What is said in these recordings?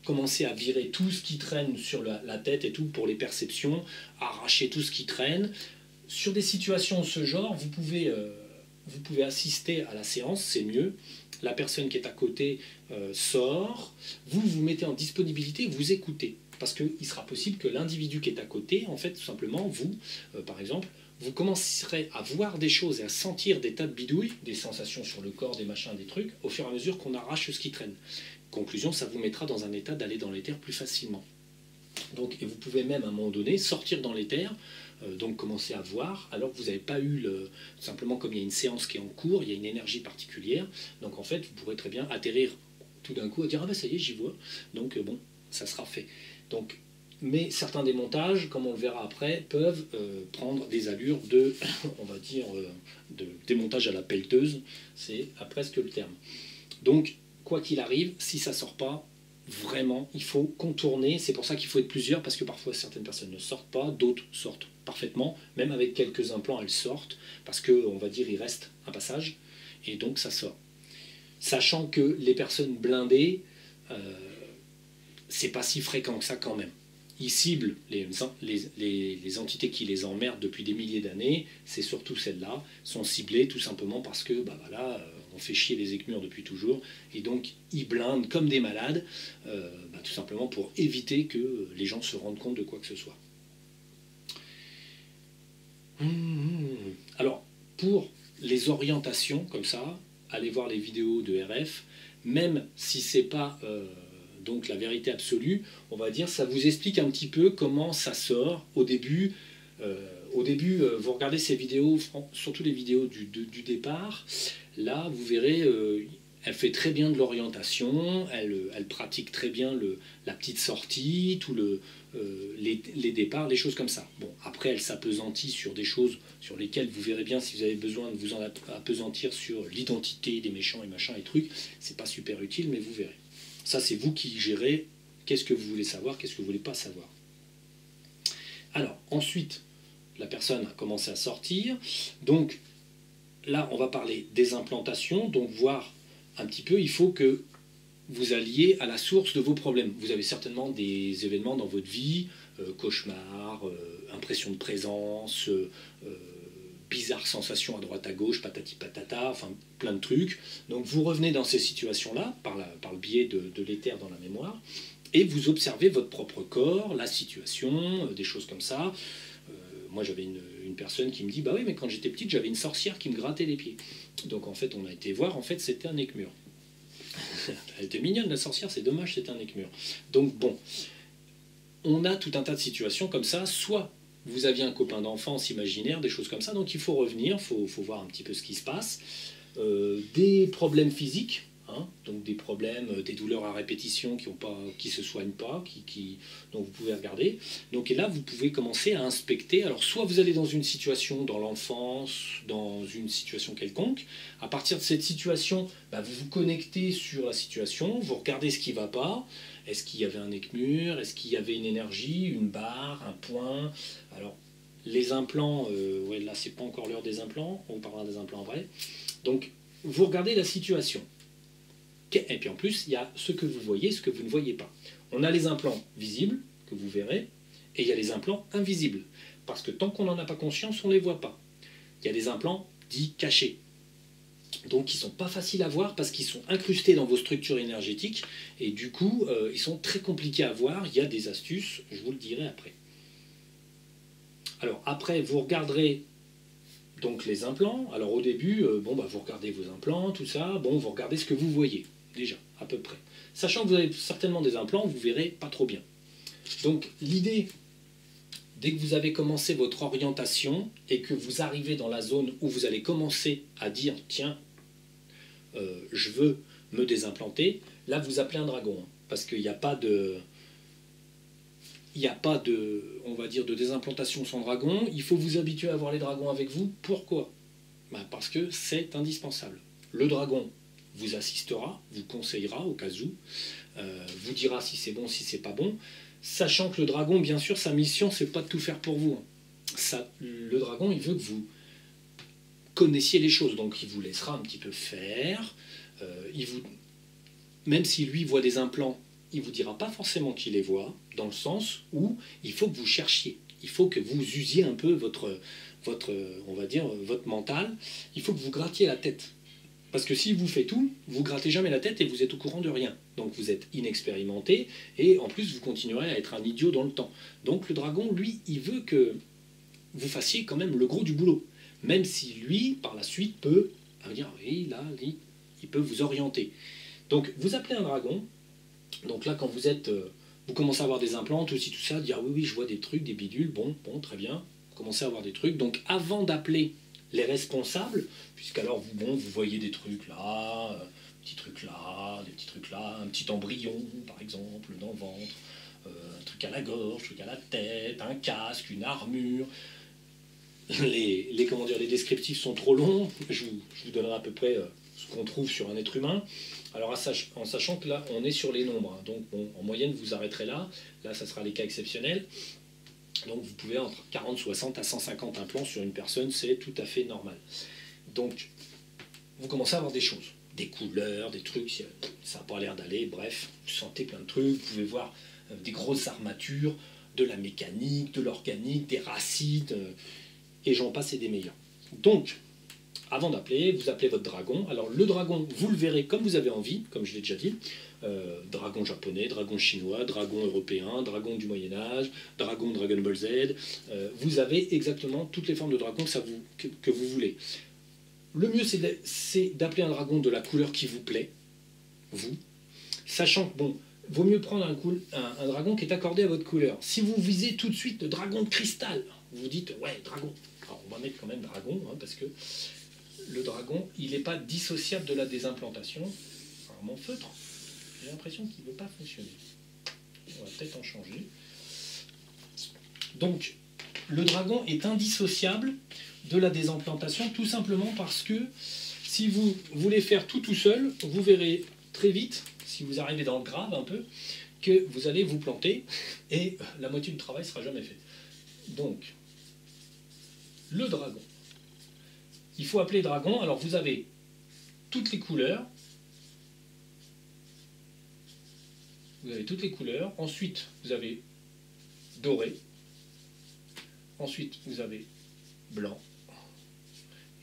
commencer à virer tout ce qui traîne sur la tête et tout pour les perceptions, arracher tout ce qui traîne. Sur des situations de ce genre, vous pouvez assister à la séance, c'est mieux. La personne qui est à côté sort, vous vous mettez en disponibilité, vous écoutez. Parce qu'il sera possible que l'individu qui est à côté, en fait, tout simplement, vous, par exemple, vous commencerez à voir des choses et à sentir des tas de bidouilles, des sensations sur le corps, des machins, des trucs, au fur et à mesure qu'on arrache ce qui traîne. Conclusion, ça vous mettra dans un état d'aller dans l'éther plus facilement. Donc, et vous pouvez même à un moment donné sortir dans l'éther, donc commencer à voir, alors que vous n'avez pas eu simplement comme il y a une séance qui est en cours, il y a une énergie particulière, donc en fait vous pourrez très bien atterrir tout d'un coup et dire ah ben ça y est j'y vois, donc bon ça sera fait. Donc, mais certains démontages, comme on le verra après, peuvent prendre des allures de, on va dire, de démontage à la pelleteuse, c'est presque le terme. Donc quoi qu'il arrive, si ça ne sort pas, vraiment, il faut contourner. C'est pour ça qu'il faut être plusieurs, parce que parfois certaines personnes ne sortent pas, d'autres sortent parfaitement. Même avec quelques implants, elles sortent, parce qu'on va dire il reste un passage, et donc ça sort. Sachant que les personnes blindées, c'est pas si fréquent que ça quand même. Ils ciblent les entités qui les emmerdent depuis des milliers d'années, c'est surtout celles-là, sont ciblées tout simplement parce que, bah voilà, on fait chier les écumeurs depuis toujours, et donc ils blindent comme des malades, tout simplement pour éviter que les gens se rendent compte de quoi que ce soit. Alors, pour les orientations, comme ça, allez voir les vidéos de RF, même si c'est pas donc la vérité absolue, on va dire, ça vous explique un petit peu comment ça sort au début. Vous regardez ces vidéos, surtout les vidéos du départ, là, vous verrez, elle fait très bien de l'orientation, elle pratique très bien la petite sortie, les départs, les choses comme ça. Bon, après, elle s'appesantit sur des choses sur lesquelles vous verrez bien si vous avez besoin de vous en appesantir sur l'identité des méchants et machins et trucs, c'est pas super utile, mais vous verrez. Ça, c'est vous qui gérez qu'est-ce que vous voulez savoir, qu'est-ce que vous ne voulez pas savoir. Alors, ensuite, la personne a commencé à sortir. Donc, là, on va parler des implantations. Donc, voir un petit peu, il faut que vous alliez à la source de vos problèmes. Vous avez certainement des événements dans votre vie, cauchemars, impression de présence, bizarres sensations à droite à gauche, patati patata, enfin plein de trucs. Donc vous revenez dans ces situations-là, par le biais de l'éther dans la mémoire, et vous observez votre propre corps, la situation, des choses comme ça. Moi j'avais une personne qui me dit, bah oui mais quand j'étais petite j'avais une sorcière qui me grattait les pieds. Donc en fait on a été voir, en fait c'était un écumeur. Elle était mignonne la sorcière, c'est dommage, c'était un écumeur. Donc bon, on a tout un tas de situations comme ça, soit vous aviez un copain d'enfance imaginaire, des choses comme ça, donc il faut revenir, il faut voir un petit peu ce qui se passe. Des problèmes physiques, hein, donc des problèmes, des douleurs à répétition qui ne se soignent pas, donc vous pouvez regarder. Donc et là, vous pouvez commencer à inspecter. Alors soit vous allez dans une situation dans l'enfance, dans une situation quelconque, à partir de cette situation, vous vous connectez sur la situation, vous regardez ce qui ne va pas. Est-ce qu'il y avait un écumeur? Est-ce qu'il y avait une énergie, une barre, un point? Alors, les implants, ouais, là, c'est pas encore l'heure des implants, on parlera des implants après. Donc, vous regardez la situation. Et puis en plus, il y a ce que vous voyez, ce que vous ne voyez pas. On a les implants visibles, que vous verrez, et il y a les implants invisibles. Parce que tant qu'on n'en a pas conscience, on ne les voit pas. Il y a des implants dits cachés. Donc ils ne sont pas faciles à voir parce qu'ils sont incrustés dans vos structures énergétiques et du coup ils sont très compliqués à voir. Il y a des astuces, je vous le dirai après. Alors après vous regarderez donc les implants. Alors au début, vous regardez vos implants, tout ça, vous regardez ce que vous voyez déjà à peu près. Sachant que vous avez certainement des implants, vous verrez pas trop bien. Donc l'idée, dès que vous avez commencé votre orientation et que vous arrivez dans la zone où vous allez commencer à dire tiens, je veux me désimplanter, là vous appelez un dragon, hein, parce qu'il n'y a pas de, on va dire, de désimplantation sans dragon. Il faut vous habituer à avoir les dragons avec vous. Pourquoi? Parce que c'est indispensable. Le dragon vous assistera, vous conseillera au cas où, vous dira si c'est bon, si c'est pas bon, sachant que le dragon, bien sûr, sa mission, c'est pas de tout faire pour vous. Le dragon, il veut que vous connaissiez les choses, donc il vous laissera un petit peu faire, même si lui voit des implants, il ne vous dira pas forcément qu'il les voit, dans le sens où il faut que vous cherchiez. Il faut que vous usiez un peu on va dire, votre mental. Il faut que vous grattiez la tête. Parce que s'il vous fait tout, vous grattez jamais la tête et vous êtes au courant de rien. Donc vous êtes inexpérimenté et en plus vous continuerez à être un idiot dans le temps. Donc le dragon, lui, il veut que vous fassiez quand même le gros du boulot. Même si lui, par la suite, peut dire, oui, là, il peut vous orienter. Donc vous appelez un dragon. Donc là, quand vous êtes, vous commencez à avoir des implants, tout ci, tout ça, dire oui, oui, je vois des trucs, des bidules, bon, très bien. Vous commencez à avoir des trucs. Donc avant d'appeler les responsables, puisqu'alors vous voyez des trucs là, des petits trucs là, un petit embryon par exemple dans le ventre, un truc à la gorge, un truc à la tête, un casque, une armure. Les descriptifs sont trop longs, je vous donnerai à peu près ce qu'on trouve sur un être humain. Alors en sachant que là on est sur les nombres, hein, donc bon, en moyenne vous arrêterez là ça sera les cas exceptionnels. Donc vous pouvez entre 40, 60 à 150 implants sur une personne, c'est tout à fait normal. Donc vous commencez à avoir des choses, des couleurs, des trucs, ça n'a pas l'air d'aller, bref, vous sentez plein de trucs, vous pouvez voir des grosses armatures, de la mécanique, de l'organique, des racines, et j'en passe et des meilleurs. Donc, avant d'appeler, vous appelez votre dragon. Alors le dragon, vous le verrez comme vous avez envie, comme je l'ai déjà dit. Dragon japonais, dragon chinois, dragon européen, dragon du Moyen-Âge, dragon Dragon Ball Z. Vous avez exactement toutes les formes de dragon que vous voulez. Le mieux, c'est d'appeler un dragon de la couleur qui vous plaît, vous, sachant que, bon, vaut mieux prendre un dragon qui est accordé à votre couleur. Si vous visez tout de suite le dragon de cristal, vous dites, ouais, dragon. Alors, on va mettre quand même dragon, hein, parce que le dragon, il n'est pas dissociable de la désimplantation. Alors, mon feutre, j'ai l'impression qu'il ne veut pas fonctionner. On va peut-être en changer. Donc, le dragon est indissociable de la désimplantation, tout simplement parce que si vous voulez faire tout seul, vous verrez très vite, si vous arrivez dans le grave un peu, que vous allez vous planter et la moitié du travail ne sera jamais fait. Donc, le dragon. Il faut appeler dragon. Alors, vous avez toutes les couleurs. Vous avez toutes les couleurs. Ensuite, vous avez doré. Ensuite, vous avez blanc.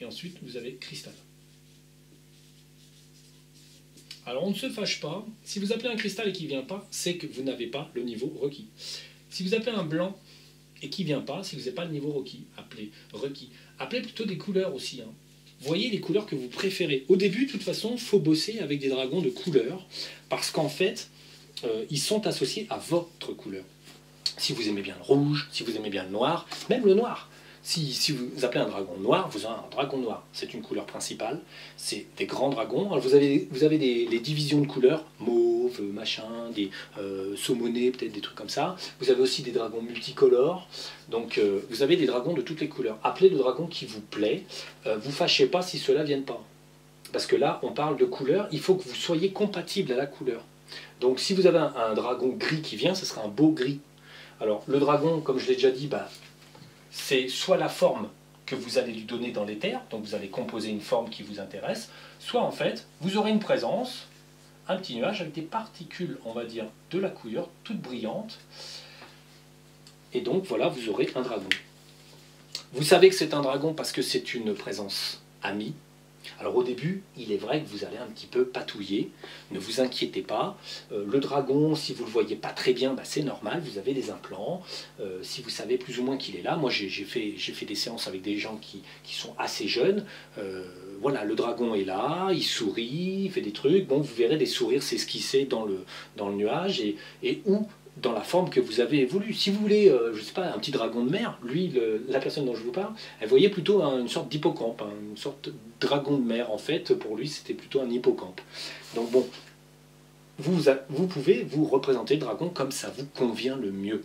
Et ensuite, vous avez cristal. Alors, on ne se fâche pas. Si vous appelez un cristal et qu'il ne vient pas, c'est que vous n'avez pas le niveau requis. Si vous appelez un blanc et qu'il ne vient pas, si vous n'avez pas le niveau requis, requis. Appelez plutôt des couleurs aussi. Hein. Voyez les couleurs que vous préférez. Au début, de toute façon, il faut bosser avec des dragons de couleurs, parce qu'en fait, ils sont associés à votre couleur. Si vous aimez bien le rouge, si vous aimez bien le noir, même le noir. Si vous appelez un dragon noir, vous avez un dragon noir. C'est une couleur principale. C'est des grands dragons. Alors vous avez des divisions de couleurs, mauve, machin, des saumonés, peut-être des trucs comme ça. Vous avez aussi des dragons multicolores. Donc vous avez des dragons de toutes les couleurs. Appelez le dragon qui vous plaît. Vous fâchez pas si ceux-là viennent pas. Parce que là, on parle de couleur. Il faut que vous soyez compatible à la couleur. Donc si vous avez un dragon gris qui vient, ce sera un beau gris. Alors le dragon, comme je l'ai déjà dit, c'est soit la forme que vous allez lui donner dans l'éther, donc vous allez composer une forme qui vous intéresse, soit en fait, vous aurez une présence, un petit nuage avec des particules, on va dire, de la couleur, toutes brillantes, et donc voilà, vous aurez un dragon. Vous savez que c'est un dragon parce que c'est une présence amie. Alors au début, il est vrai que vous allez un petit peu patouiller, ne vous inquiétez pas. Le dragon, si vous ne le voyez pas très bien, c'est normal, vous avez des implants. Si vous savez plus ou moins qu'il est là, moi j'ai fait des séances avec des gens qui sont assez jeunes. Voilà, le dragon est là, il sourit, il fait des trucs. Bon, vous verrez des sourires s'esquisser dans le nuage et où dans la forme que vous avez voulu. Si vous voulez, je ne sais pas, un petit dragon de mer, lui, la personne dont je vous parle, elle voyait plutôt une sorte d'hippocampe, une sorte de dragon de mer. En fait, pour lui, c'était plutôt un hippocampe. Donc bon, vous pouvez vous représenter le dragon comme ça vous convient le mieux.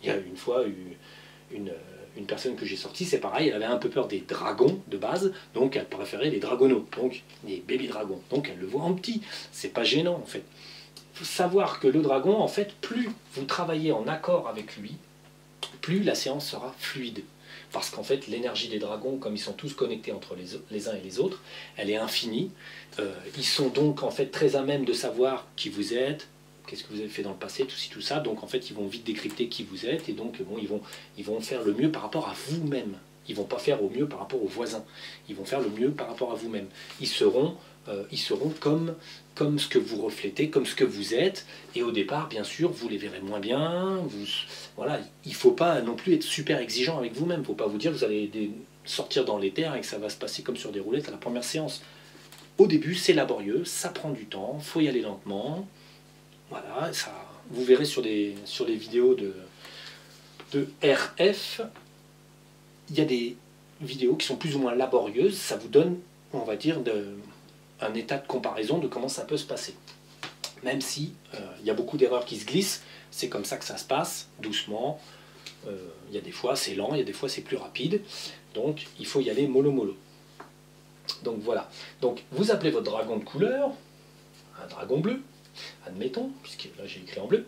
Il y a une fois une personne que j'ai sortie, c'est pareil, elle avait un peu peur des dragons de base, donc elle préférait les dragonos, donc les baby dragons. Donc elle le voit en petit, c'est pas gênant en fait. Il faut savoir que le dragon, en fait, plus vous travaillez en accord avec lui, plus la séance sera fluide. parce qu'en fait l'énergie des dragons, comme ils sont tous connectés entre les uns et les autres, elle est infinie. Ils sont donc en fait très à même de savoir qui vous êtes, qu'est-ce que vous avez fait dans le passé, tout ci, tout ça. Donc en fait ils vont vite décrypter qui vous êtes, et donc bon, ils vont faire le mieux par rapport à vous-même. Ils ne vont pas faire au mieux par rapport aux voisins, ils vont faire le mieux par rapport à vous-même. Ils seront comme ce que vous reflétez, comme ce que vous êtes, et au départ, bien sûr, vous les verrez moins bien. Voilà, il ne faut pas non plus être super exigeant avec vous-même. Il ne faut pas vous dire que vous allez sortir dans l'éther et que ça va se passer comme sur des roulettes à la première séance. Au début, c'est laborieux, ça prend du temps, il faut y aller lentement. Voilà, ça, vous verrez sur les vidéos de RF, il y a des vidéos qui sont plus ou moins laborieuses, ça vous donne, on va dire, un état de comparaison de comment ça peut se passer. Même si il y a beaucoup d'erreurs qui se glissent, c'est comme ça que ça se passe, doucement. Il y a des fois c'est lent, il y a des fois c'est plus rapide. Donc il faut y aller mollo mollo. Donc voilà. Donc vous appelez votre dragon de couleur, un dragon bleu, admettons, puisque là j'ai écrit en bleu.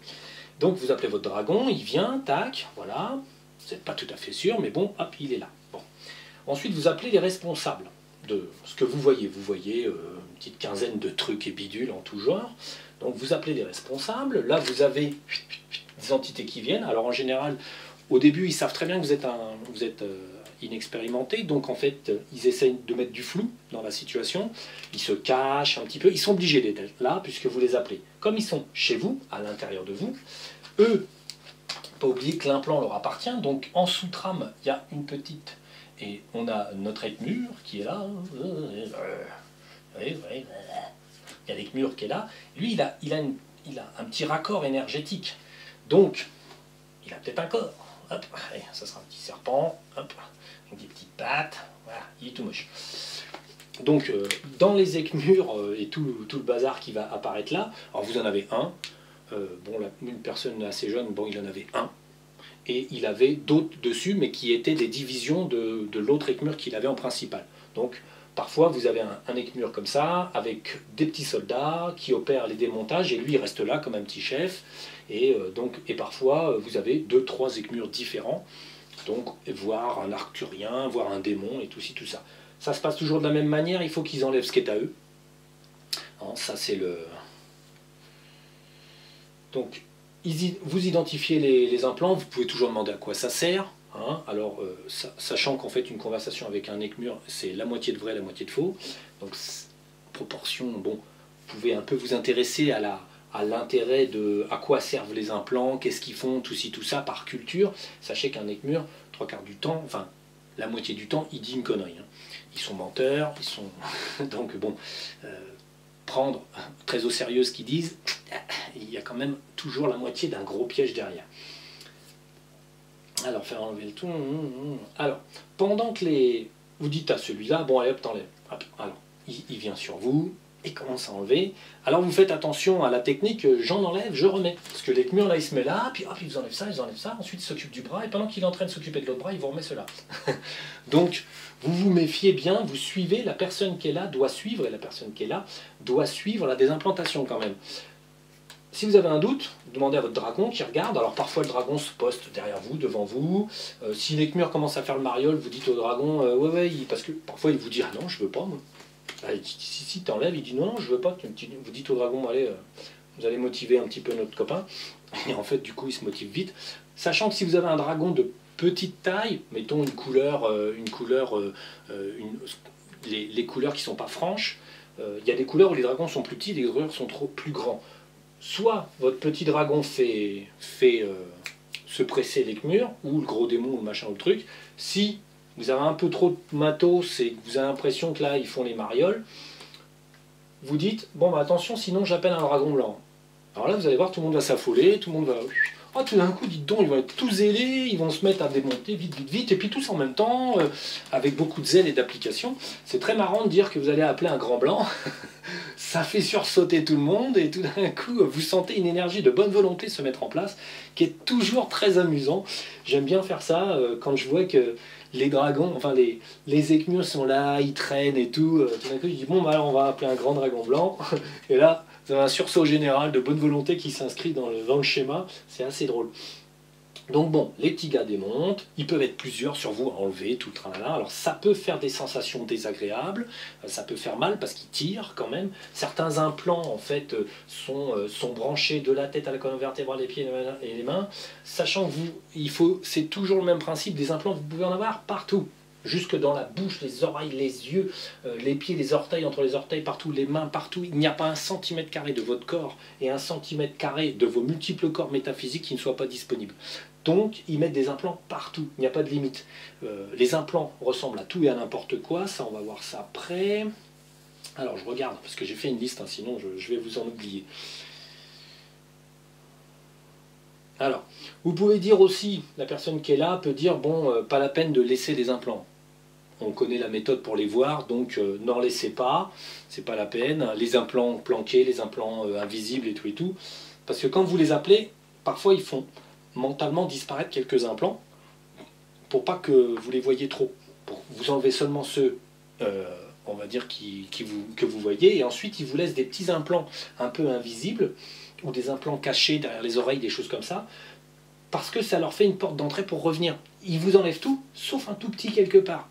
Donc vous appelez votre dragon, il vient, tac, voilà. Vous n'êtes pas tout à fait sûr, mais bon, hop, il est là. Bon. Ensuite vous appelez les responsables de ce que vous voyez. Vous voyez une petite quinzaine de trucs et bidules en tout genre. Donc vous appelez les responsables. Là vous avez des entités qui viennent. Alors en général, au début, ils savent très bien que vous êtes inexpérimenté. Donc en fait, ils essayent de mettre du flou dans la situation. Ils se cachent un petit peu. Ils sont obligés d'être là puisque vous les appelez. Comme ils sont chez vous, à l'intérieur de vous, eux, pas oublier que l'implant leur appartient. Donc en sous-trame, il y a une petite... Et on a notre Ekmur qui est là. Il y a l'Ekmur qui est là. Lui, il a un petit raccord énergétique. Donc, il a peut-être un corps. Hop, allez, ça sera un petit serpent. Hop, avec des petites pattes. Voilà, il est tout moche. Donc, dans les Ekmur et tout le bazar qui va apparaître là, alors vous en avez un. Bon, une personne assez jeune, bon, il en avait un. Et il avait d'autres dessus, mais qui étaient des divisions de l'autre Ekmur qu'il avait en principal. Donc, parfois, vous avez un Ekmur comme ça, avec des petits soldats qui opèrent les démontages, et lui, il reste là comme un petit chef. Et parfois, vous avez 2-3 Ekmurs différents, donc voire un arcturien, voire un démon, et tout ci, tout ça. Ça se passe toujours de la même manière, il faut qu'ils enlèvent ce qui est à eux. Non, ça, c'est le... Donc, vous identifiez les implants, vous pouvez toujours demander à quoi ça sert. Hein. Alors, sachant qu'en fait, une conversation avec un Ekmur, c'est la moitié de vrai, la moitié de faux. Donc, proportion, bon, vous pouvez un peu vous intéresser à l'intérêt de à quoi servent les implants, qu'est-ce qu'ils font, tout ci, tout ça, par culture. Sachez qu'un Ekmur, 3/4 du temps, enfin, la moitié du temps, il dit une connerie. Hein. Ils sont menteurs, ils sont... Donc, bon... prendre très au sérieux ce qu'ils disent, il y a quand même toujours la moitié d'un gros piège derrière. Alors, faire enlever le tout. Alors, pendant que vous dites à celui-là, bon, allez hop, t'enlèves. Alors, il vient sur vous et commence à enlever. Alors, vous faites attention à la technique, j'en enlève, je remets. Parce que l'Ekmur, là, il se met là, puis hop, il vous enlève ça, ensuite il s'occupe du bras, et pendant qu'il est en train de s'occuper de l'autre bras, il vous remet cela. Donc, vous vous méfiez bien, vous suivez, la personne qui est là doit suivre, et la personne qui est là doit suivre la désimplantation quand même. Si vous avez un doute, demandez à votre dragon qui regarde. Alors parfois le dragon se poste derrière vous, devant vous. Si l'Ekmur commence à faire le mariole, vous dites au dragon, ouais, parce que parfois il vous dit, ah non, je veux pas, moi. Il dit, si, t'enlèves, il dit, non, je veux pas. Vous dites au dragon, allez, vous allez motiver un petit peu notre copain. Et en fait, du coup, il se motive vite. Sachant que si vous avez un dragon de petite taille, mettons les couleurs qui sont pas franches, il y a des couleurs où les dragons sont plus petits, des couleurs sont plus grands. Soit votre petit dragon fait se presser l'Ekmur, ou le gros démon, ou le machin, ou le truc. Si vous avez un peu trop de matos et que vous avez l'impression que là, ils font les marioles, vous dites, bon, bah attention, sinon j'appelle un dragon blanc. Alors là, vous allez voir, tout le monde va s'affoler, tout le monde va... Oh, tout d'un coup, dites donc, ils vont être tous zélés, ils vont se mettre à démonter vite, vite, vite, et puis tous en même temps, avec beaucoup de zèle et d'application. C'est très marrant de dire que vous allez appeler un grand blanc. Ça fait sursauter tout le monde, et tout d'un coup, vous sentez une énergie de bonne volonté se mettre en place, qui est toujours très amusant. J'aime bien faire ça quand je vois que les dragons, enfin les Ekmurs sont là, ils traînent et tout. Tout d'un coup, je dis, bon, bah alors on va appeler un grand dragon blanc. Et là, vous avez un sursaut général de bonne volonté qui s'inscrit dans le schéma. C'est assez drôle. Donc bon, les petits gars démontent, ils peuvent être plusieurs sur vous à enlever tout le tralala. Alors ça peut faire des sensations désagréables, ça peut faire mal parce qu'ils tirent quand même. Certains implants en fait sont branchés de la tête à la colonne vertébrale, les pieds et les mains, sachant que c'est toujours le même principe, des implants vous pouvez en avoir partout. Jusque dans la bouche, les oreilles, les yeux, les pieds, les orteils, entre les orteils, partout, les mains, partout. Il n'y a pas 1 cm² de votre corps et 1 cm² de vos multiples corps métaphysiques qui ne soient pas disponibles. Donc, ils mettent des implants partout, il n'y a pas de limite. Les implants ressemblent à tout et à n'importe quoi, ça on va voir ça après. Alors, je regarde, parce que j'ai fait une liste, hein, sinon je vais vous en oublier. Alors, vous pouvez dire aussi, la personne qui est là peut dire, bon, pas la peine de laisser des implants. On connaît la méthode pour les voir, donc n'en laissez pas, c'est pas la peine. Les implants planqués, les implants invisibles et tout. Parce que quand vous les appelez, parfois ils font mentalement disparaître quelques implants pour pas que vous les voyez trop. Pour vous enlevez seulement ceux, on va dire, que vous voyez, et ensuite ils vous laissent des petits implants un peu invisibles, ou des implants cachés derrière les oreilles, des choses comme ça, parce que ça leur fait une porte d'entrée pour revenir. Ils vous enlèvent tout, sauf un tout petit quelque part.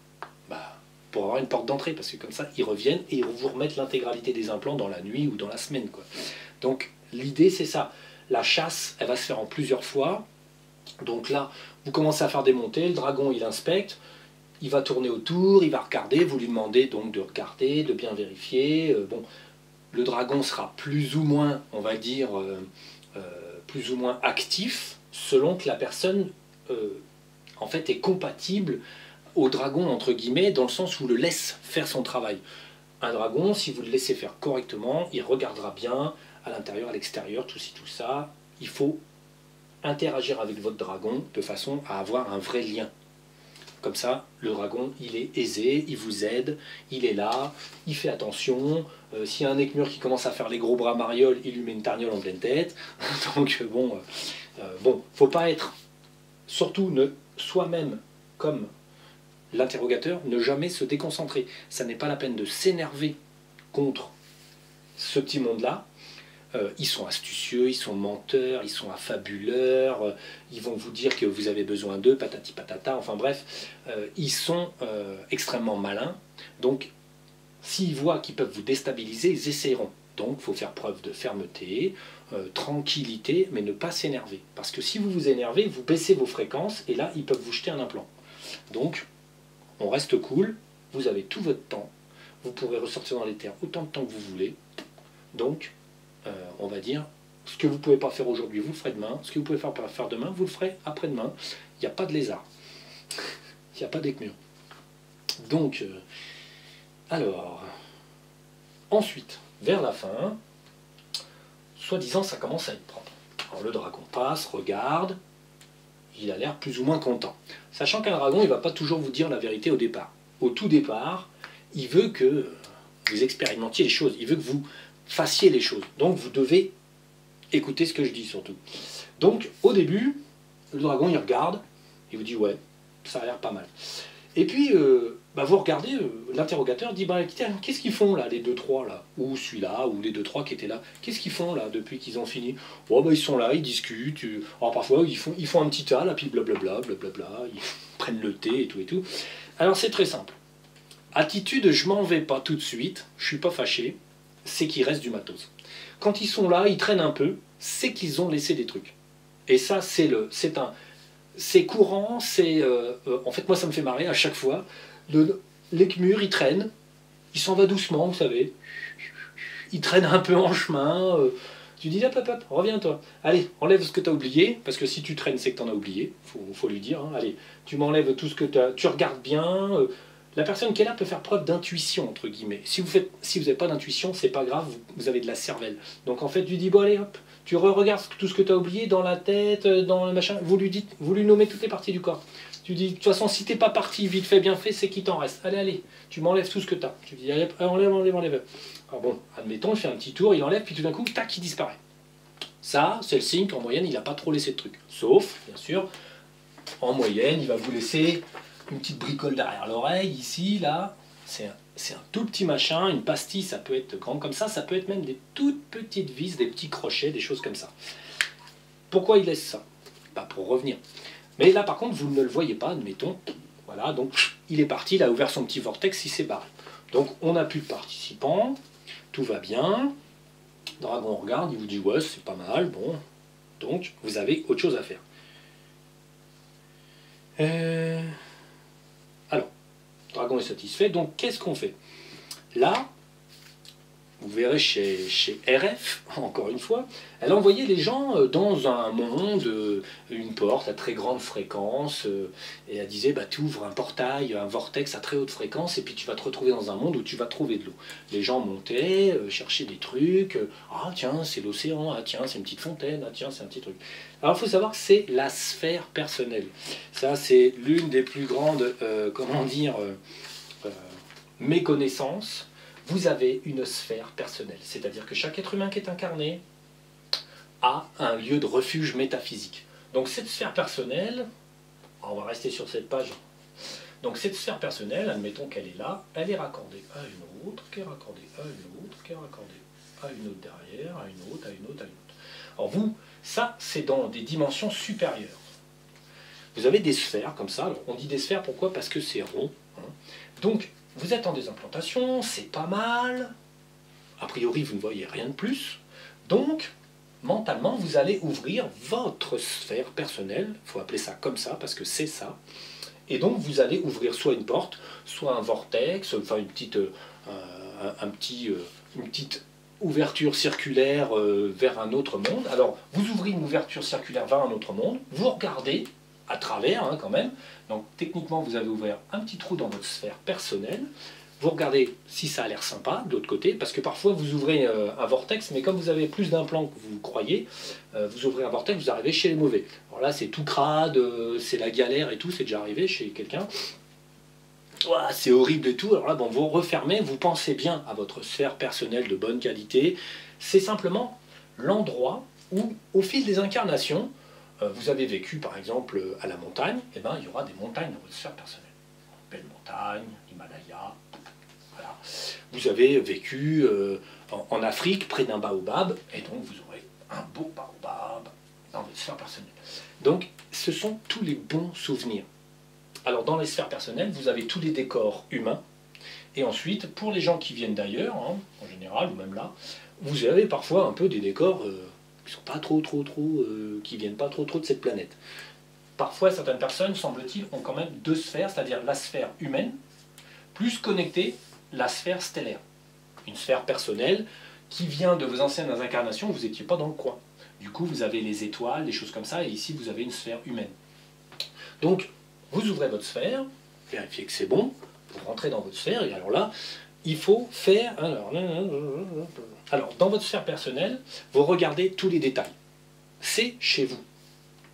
Pour avoir une porte d'entrée, parce que comme ça, ils reviennent et ils vous remettent l'intégralité des implants dans la nuit ou dans la semaine, quoi. Donc, l'idée, c'est ça. La chasse, elle va se faire en plusieurs fois. Donc là, vous commencez à faire démonter, le dragon, il inspecte, il va tourner autour, il va regarder, vous lui demandez donc de regarder, de bien vérifier. Bon, le dragon sera plus ou moins, on va dire, plus ou moins actif, selon que la personne, en fait, est compatible au dragon, entre guillemets, dans le sens où le laisse faire son travail. Un dragon, si vous le laissez faire correctement, il regardera bien, à l'intérieur, à l'extérieur, tout ci, tout ça. Il faut interagir avec votre dragon de façon à avoir un vrai lien. Comme ça, le dragon, il est aisé, il vous aide, il est là, il fait attention. S'il y a un écmur qui commence à faire les gros bras marioles, il lui met une tarniole en pleine tête. Donc bon, faut pas être, surtout soi-même comme l'interrogateur, ne jamais se déconcentrer. Ça n'est pas la peine de s'énerver contre ce petit monde-là. Ils sont astucieux, ils sont menteurs, ils sont affabuleurs, ils vont vous dire que vous avez besoin d'eux, patati patata, enfin bref, ils sont extrêmement malins. Donc, s'ils voient qu'ils peuvent vous déstabiliser, ils essaieront. Donc, il faut faire preuve de fermeté, tranquillité, mais ne pas s'énerver. Parce que si vous vous énervez, vous baissez vos fréquences, et là, ils peuvent vous jeter un implant. Donc, on reste cool, vous avez tout votre temps, vous pourrez ressortir dans les terres autant de temps que vous voulez. Donc, on va dire, ce que vous ne pouvez pas faire aujourd'hui, vous le ferez demain. Ce que vous ne pouvez pas faire demain, vous le ferez après-demain. Il n'y a pas de lézard. Il n'y a pas d'écmur. Donc, alors, ensuite, vers la fin, soi-disant, ça commence à être propre. Alors, le dragon passe, regarde, il a l'air plus ou moins content. Sachant qu'un dragon, il ne va pas toujours vous dire la vérité au départ. Au tout départ, il veut que vous expérimentiez les choses, il veut que vous fassiez les choses. Donc vous devez écouter ce que je dis surtout. Donc au début, le dragon il regarde, il vous dit ouais, ça a l'air pas mal. Et puis vous regardez, l'interrogateur dit qu'est-ce qu'ils font là, les 2-3 là, ou celui-là, ou les 2-3 qui étaient là, qu'est-ce qu'ils font là depuis qu'ils ont fini? Oh, ils sont là, ils discutent, alors parfois ils font un petit tas, là, puis blablabla, blablabla, ils prennent le thé et tout et tout. Alors c'est très simple. Attitude, je m'en vais pas tout de suite, je suis pas fâché, c'est qu'il reste du matos. Quand ils sont là, ils traînent un peu, c'est qu'ils ont laissé des trucs. Et ça, c'est courant, en fait, moi, ça me fait marrer à chaque fois. L'écmur, il traîne, il s'en va doucement, vous savez. Il traîne un peu en chemin. Tu dis, hop, reviens-toi. Allez, enlève ce que tu as oublié, parce que si tu traînes, c'est que tu en as oublié. Faut lui dire, hein. Allez, tu m'enlèves tout ce que tu as. Tu regardes bien. La personne qui est là peut faire preuve d'intuition, entre guillemets. Si vous n'avez pas d'intuition, c'est pas grave, vous avez de la cervelle. Donc en fait, tu dis, bon allez hop, tu regardes tout ce que tu as oublié dans la tête, dans le machin, vous lui nommez toutes les parties du corps. Tu dis, de toute façon, si t'es pas parti vite fait, bien fait, c'est qu'il t'en reste. Allez, tu m'enlèves tout ce que tu as. Tu dis, allez, enlève. Alors bon, admettons, il fait un petit tour, il enlève, puis tout d'un coup, tac, il disparaît. Ça, c'est le signe qu'en moyenne, il n'a pas trop laissé de trucs. Sauf, bien sûr, en moyenne, il va vous laisser une petite bricole derrière l'oreille, ici, là, c'est un tout petit machin, une pastille, ça peut être grand comme ça peut être même des toutes petites vis, des petits crochets, des choses comme ça. Pourquoi il laisse ça? pas pour revenir. Mais là par contre vous ne le voyez pas, admettons, voilà, donc il est parti, il a ouvert son petit vortex, il s'est barré. Donc on n'a plus de participants, tout va bien, Dragon regarde, il vous dit ouais c'est pas mal, bon, donc vous avez autre chose à faire. Alors, Dragon est satisfait, donc qu'est-ce qu'on fait? Là, vous verrez chez RF, encore une fois, elle envoyait les gens dans un monde, une porte à très grande fréquence, et elle disait, bah, tu ouvres un portail, un vortex à très haute fréquence, et puis tu vas te retrouver dans un monde où tu vas trouver de l'eau. Les gens montaient, cherchaient des trucs, ah tiens, c'est l'océan, ah tiens, c'est une petite fontaine, ah tiens, c'est un petit truc. Alors il faut savoir que c'est la sphère personnelle. Ça, c'est l'une des plus grandes, comment dire, méconnaissances. Vous avez une sphère personnelle, c'est-à-dire que chaque être humain qui est incarné a un lieu de refuge métaphysique. Donc cette sphère personnelle, on va rester sur cette page, donc cette sphère personnelle, admettons qu'elle est là, elle est raccordée à une autre, qui est raccordée à une autre, qui est raccordée à une autre derrière, à une autre, à une autre, à une autre. Alors vous, ça c'est dans des dimensions supérieures. Vous avez des sphères comme ça, alors on dit des sphères pourquoi? Parce que c'est rond. Hein. Donc vous êtes en désimplantation, c'est pas mal, a priori vous ne voyez rien de plus, donc mentalement vous allez ouvrir votre sphère personnelle, il faut appeler ça comme ça parce que c'est ça, et donc vous allez ouvrir soit une porte, soit un vortex, enfin une petite, une petite ouverture circulaire vers un autre monde. Alors vous ouvrez une ouverture circulaire vers un autre monde, vous regardez à travers hein, quand même, donc techniquement vous allez ouvrir un petit trou dans votre sphère personnelle, vous regardez si ça a l'air sympa de l'autre côté, parce que parfois vous ouvrez un vortex, mais comme vous avez plus d'implants que vous croyez, vous ouvrez un vortex, vous arrivez chez les mauvais. Alors là c'est tout crade, c'est la galère et tout, c'est déjà arrivé chez quelqu'un, ouah, c'est horrible et tout, alors là bon, vous refermez, vous pensez bien à votre sphère personnelle de bonne qualité, c'est simplement l'endroit où au fil des incarnations, vous avez vécu par exemple à la montagne, et ben, il y aura des montagnes dans votre sphère personnelle. Belle montagne, l'Himalaya, voilà. Vous avez vécu en Afrique près d'un baobab, et donc vous aurez un beau baobab dans votre sphère personnelle. Donc ce sont tous les bons souvenirs. Alors dans les sphères personnelles, vous avez tous les décors humains, et ensuite pour les gens qui viennent d'ailleurs, hein, en général, ou même là, vous avez parfois un peu des décors qui sont pas qui viennent pas trop de cette planète. Parfois, certaines personnes, semble-t-il, ont quand même deux sphères, c'est-à-dire la sphère humaine, plus connectée la sphère stellaire. Une sphère personnelle qui vient de vos anciennes incarnations, vous n'étiez pas dans le coin. Du coup, vous avez les étoiles, des choses comme ça, et ici, vous avez une sphère humaine. Donc, vous ouvrez votre sphère, vérifiez que c'est bon, vous rentrez dans votre sphère, et alors là, il faut faire... Alors, dans votre sphère personnelle, vous regardez tous les détails. C'est chez vous.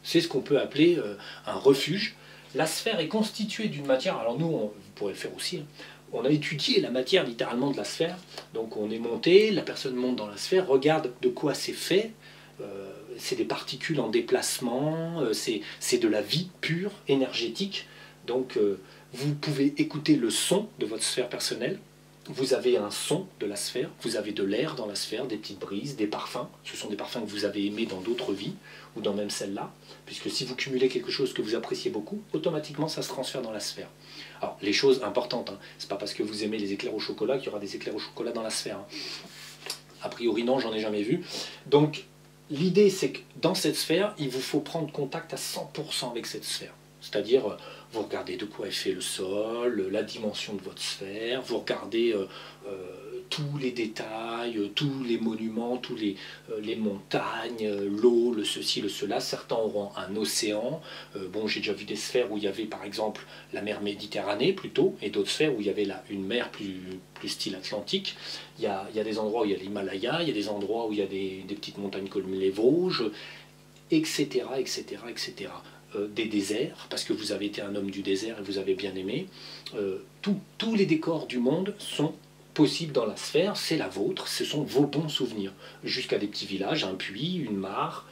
C'est ce qu'on peut appeler un refuge. La sphère est constituée d'une matière, alors nous, vous pourrez le faire aussi, hein. On a étudié la matière littéralement de la sphère, donc on est monté, la personne monte dans la sphère, regarde de quoi c'est fait, c'est des particules en déplacement, c'est de la vie pure, énergétique, donc vous pouvez écouter le son de votre sphère personnelle. Vous avez un son de la sphère, vous avez de l'air dans la sphère, des petites brises, des parfums. Ce sont des parfums que vous avez aimés dans d'autres vies, ou dans même celle-là. Puisque si vous cumulez quelque chose que vous appréciez beaucoup, automatiquement ça se transfère dans la sphère. Alors, les choses importantes, hein, c'est pas parce que vous aimez les éclairs au chocolat qu'il y aura des éclairs au chocolat dans la sphère. Hein. A priori non, j'en ai jamais vu. Donc, l'idée c'est que dans cette sphère, il vous faut prendre contact à 100% avec cette sphère. C'est-à-dire, vous regardez de quoi est fait le sol, la dimension de votre sphère, vous regardez tous les détails, tous les monuments, tous les montagnes, l'eau, le ceci, le cela. Certains auront un océan. Bon, j'ai déjà vu des sphères où il y avait par exemple la mer Méditerranée plutôt, et d'autres sphères où il y avait là une mer plus style Atlantique. Il y a des endroits où il y a l'Himalaya, il y a des endroits où il y a des petites montagnes comme les Vosges, etc., etc., etc. Des déserts, parce que vous avez été un homme du désert et vous avez bien aimé. Tous les décors du monde sont possibles dans la sphère, c'est la vôtre, ce sont vos bons souvenirs. Jusqu'à des petits villages, un puits, une mare,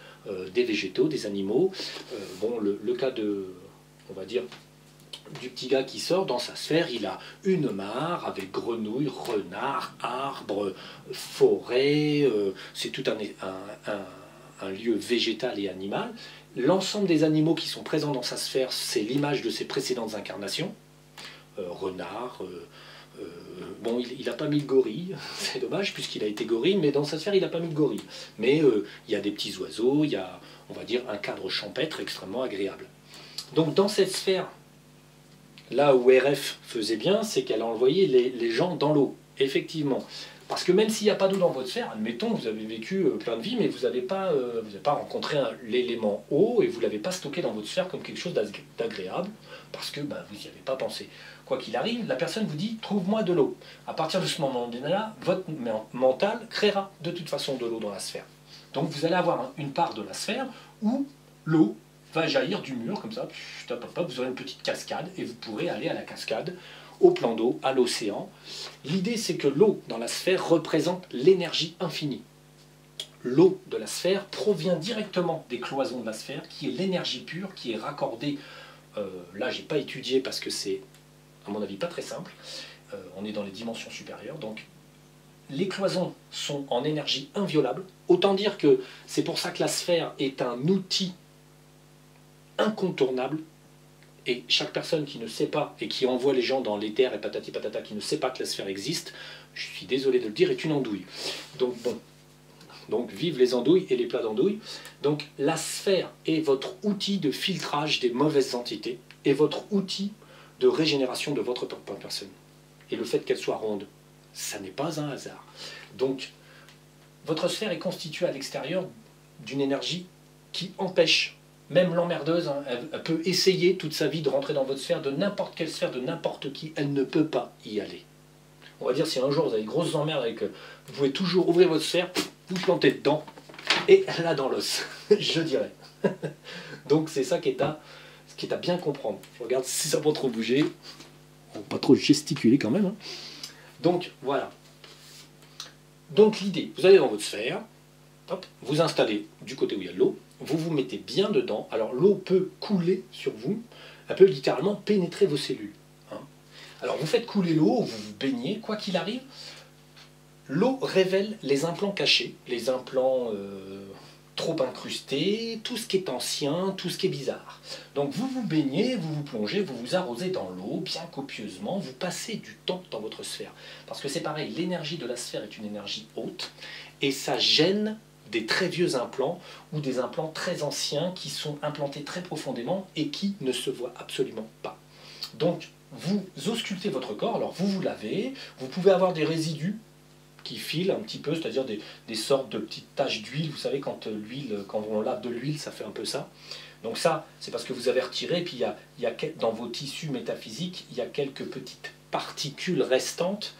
des végétaux, des animaux. Bon, le cas de, on va dire, du petit gars qui sort dans sa sphère, il a une mare avec grenouilles, renards, arbres, forêts, c'est tout un lieu végétal et animal. L'ensemble des animaux qui sont présents dans sa sphère, c'est l'image de ses précédentes incarnations. Renard, bon, il n'a pas mis le gorille, c'est dommage puisqu'il a été gorille, mais dans sa sphère, il n'a pas mis le gorille. Mais il y a des petits oiseaux, il y a, on va dire, un cadre champêtre extrêmement agréable. Donc dans cette sphère, là où RF faisait bien, c'est qu'elle a envoyé les gens dans l'eau, effectivement. Parce que même s'il n'y a pas d'eau dans votre sphère, admettons, vous avez vécu plein de vies, mais vous n'avez pas rencontré l'élément eau et vous ne l'avez pas stocké dans votre sphère comme quelque chose d'agréable, parce que vous n'y avez pas pensé. Quoi qu'il arrive, la personne vous dit « trouve-moi de l'eau ». À partir de ce moment-là, votre mental créera de toute façon de l'eau dans la sphère. Donc vous allez avoir une part de la sphère où l'eau va jaillir du mur, comme ça, vous aurez une petite cascade et vous pourrez aller à la cascade, au plan d'eau, à l'océan. L'idée, c'est que l'eau dans la sphère représente l'énergie infinie. L'eau de la sphère provient directement des cloisons de la sphère, qui est l'énergie pure, qui est raccordée. Là, je n'ai pas étudié parce que c'est, à mon avis, pas très simple. On est dans les dimensions supérieures. Donc, les cloisons sont en énergie inviolable. Autant dire que c'est pour ça que la sphère est un outil incontournable. Et chaque personne qui ne sait pas, et qui envoie les gens dans l'éther et patati patata, qui ne sait pas que la sphère existe, je suis désolé de le dire, est une andouille. Donc bon, donc vive les andouilles et les plats d'andouilles. Donc la sphère est votre outil de filtrage des mauvaises entités, et votre outil de régénération de votre personne. Et le fait qu'elle soit ronde, ça n'est pas un hasard. Donc votre sphère est constituée à l'extérieur d'une énergie qui empêche. Même l'emmerdeuse, hein, elle peut essayer toute sa vie de rentrer dans votre sphère, de n'importe quelle sphère, de n'importe qui, elle ne peut pas y aller. On va dire si un jour vous avez de grosses emmerdes et que vous pouvez toujours ouvrir votre sphère, vous plantez dedans, et là dans l'os, je dirais. Donc c'est ça qui est à bien comprendre. Je regarde si ça va pas trop bouger, on va pas trop gesticuler quand même. Hein. Donc voilà. Donc l'idée, vous allez dans votre sphère, hop, vous installez du côté où il y a de l'eau, vous vous mettez bien dedans. Alors l'eau peut couler sur vous, elle peut littéralement pénétrer vos cellules. Hein. Alors vous faites couler l'eau, vous vous baignez, quoi qu'il arrive, l'eau révèle les implants cachés, les implants trop incrustés, tout ce qui est ancien, tout ce qui est bizarre. Donc vous vous baignez, vous vous plongez, vous vous arrosez dans l'eau, bien copieusement, vous passez du temps dans votre sphère. Parce que c'est pareil, l'énergie de la sphère est une énergie haute, et ça gêne des très vieux implants ou des implants très anciens qui sont implantés très profondément et qui ne se voient absolument pas. Donc, vous auscultez votre corps, alors vous vous lavez, vous pouvez avoir des résidus qui filent un petit peu, c'est-à-dire des sortes de petites taches d'huile. Vous savez, quand on lave de l'huile, ça fait un peu ça. Donc ça, c'est parce que vous avez retiré, puis dans vos tissus métaphysiques, il y a quelques petites particules restantes,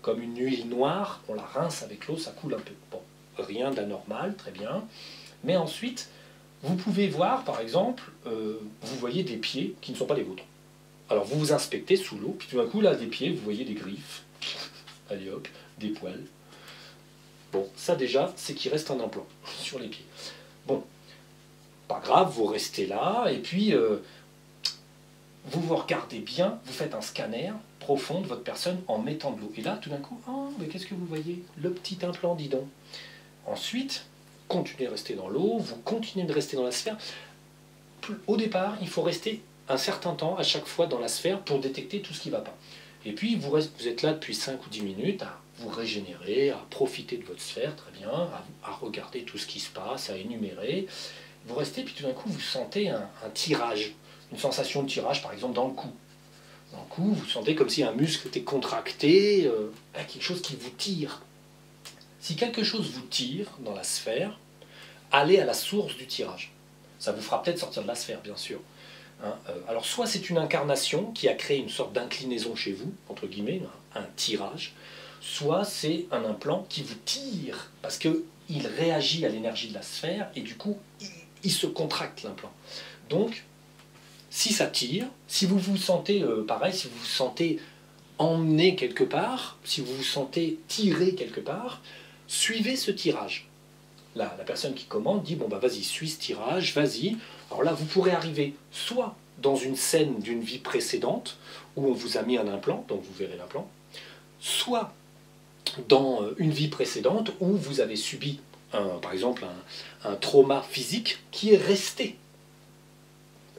comme une huile noire, on la rince avec l'eau, ça coule un peu. Bon. Rien d'anormal, très bien. Mais ensuite, vous pouvez voir, par exemple, vous voyez des pieds qui ne sont pas les vôtres. Alors vous vous inspectez sous l'eau, puis tout d'un coup, là, des pieds, vous voyez des griffes, allez hop, des poils. Bon, ça déjà, c'est qu'il reste un implant sur les pieds. Bon, pas grave, vous restez là, et puis vous vous regardez bien, vous faites un scanner profond de votre personne en mettant de l'eau. Et là, tout d'un coup, oh, mais qu'est-ce que vous voyez? Le petit implant, dis donc. Ensuite, continuez de rester dans l'eau, vous continuez de rester dans la sphère. Au départ, il faut rester un certain temps à chaque fois dans la sphère pour détecter tout ce qui ne va pas. Et puis, vous êtes là depuis 5 ou 10 minutes à vous régénérer, à profiter de votre sphère, très bien, à regarder tout ce qui se passe, à énumérer. Vous restez, puis tout d'un coup, vous sentez un tirage, une sensation de tirage, par exemple, dans le cou. Dans le cou, vous sentez comme si un muscle était contracté, quelque chose qui vous tire. Si quelque chose vous tire dans la sphère, allez à la source du tirage. Ça vous fera peut-être sortir de la sphère, bien sûr. Hein, alors, soit c'est une incarnation qui a créé une sorte d'inclinaison chez vous, entre guillemets, un tirage, soit c'est un implant qui vous tire, parce qu'il réagit à l'énergie de la sphère, et du coup, il se contracte, l'implant. Donc, si ça tire, si vous vous sentez, pareil, si vous vous sentez emmené quelque part, si vous vous sentez tiré quelque part, suivez ce tirage. Là, la personne qui commande dit, bon bah vas-y, suis ce tirage, vas-y. Alors là, vous pourrez arriver soit dans une scène d'une vie précédente, où on vous a mis un implant, donc vous verrez l'implant, soit dans une vie précédente, où vous avez subi par exemple un trauma physique qui est resté.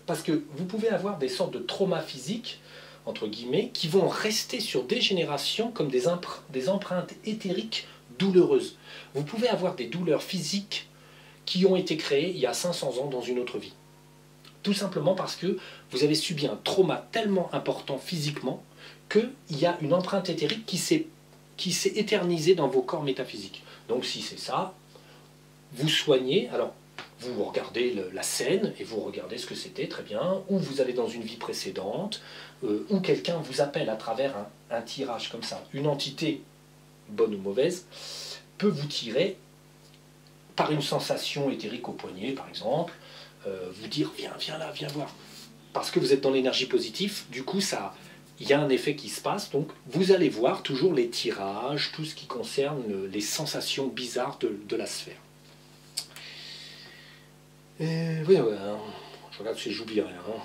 Parce que vous pouvez avoir des sortes de traumas physiques, entre guillemets, qui vont rester sur des générations comme des empreintes éthériques douloureuses. Vous pouvez avoir des douleurs physiques qui ont été créées il y a 500 ans dans une autre vie. Tout simplement parce que vous avez subi un trauma tellement important physiquement qu'il y a une empreinte éthérique qui s'est éternisée dans vos corps métaphysiques. Donc si c'est ça, vous soignez, alors vous regardez la scène et vous regardez ce que c'était, très bien, ou vous allez dans une vie précédente, ou quelqu'un vous appelle à travers un tirage comme ça, une entité, bonne ou mauvaise, peut vous tirer par une sensation éthérique au poignet, par exemple, vous dire viens là, viens voir. Parce que vous êtes dans l'énergie positive, du coup il y a un effet qui se passe, donc vous allez voir toujours les tirages, tout ce qui concerne les sensations bizarres de la sphère. Et oui, ouais, hein. Je regarde si j'oublie rien. Hein.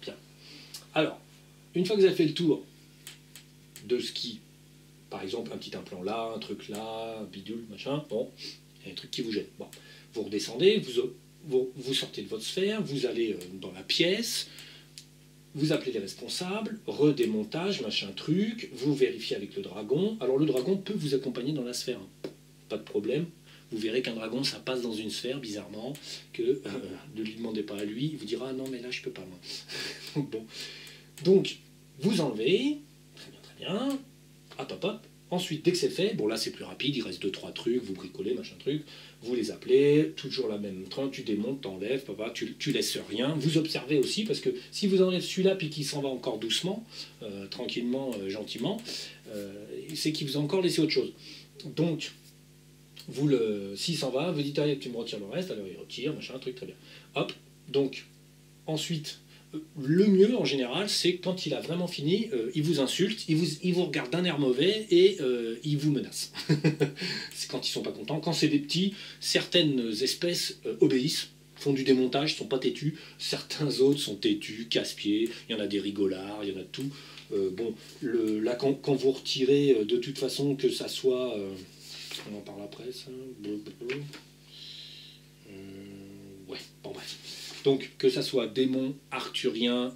Bien. Alors, une fois que vous avez fait le tour de ce qui, par exemple, un petit implant là, un truc là, bidule, machin, bon, il y a un truc qui vous gêne. Bon, vous redescendez, vous sortez de votre sphère, vous allez dans la pièce, vous appelez les responsables, redémontage, machin truc, vous vérifiez avec le dragon. Alors le dragon peut vous accompagner dans la sphère, pas de problème. Vous verrez qu'un dragon, ça passe dans une sphère, bizarrement, que ne lui demandez pas à lui, il vous dira ah non mais là je peux pas moi. Bon. Donc, vous enlevez, très bien, hop hop hop. Ensuite, dès que c'est fait, bon là c'est plus rapide, il reste 2-3 trucs, vous bricolez, machin truc, vous les appelez, toujours la même train, tu démontes, t'enlèves, papa, tu laisses rien. Vous observez aussi, parce que si vous enlevez celui-là puis qu'il s'en va encore doucement, tranquillement, gentiment, c'est qu'il vous a encore laissé autre chose. Donc, s'il s'en va, vous dites, ah, tu me retires le reste, alors il retire, machin, truc, très bien. Hop, donc, ensuite, le mieux en général, c'est quand il a vraiment fini, il vous insulte, il vous regarde d'un air mauvais et il vous menace. C'est quand ils sont pas contents. Quand c'est des petits, certaines espèces obéissent, font du démontage, sont pas têtus. Certains autres sont têtus, casse-pieds. Il y en a des rigolards, il y en a de tout. Bon, là quand vous retirez, de toute façon que ça soit, on en parle après, ça. Ouais, bon bref. Donc que ça soit démon, arthurien,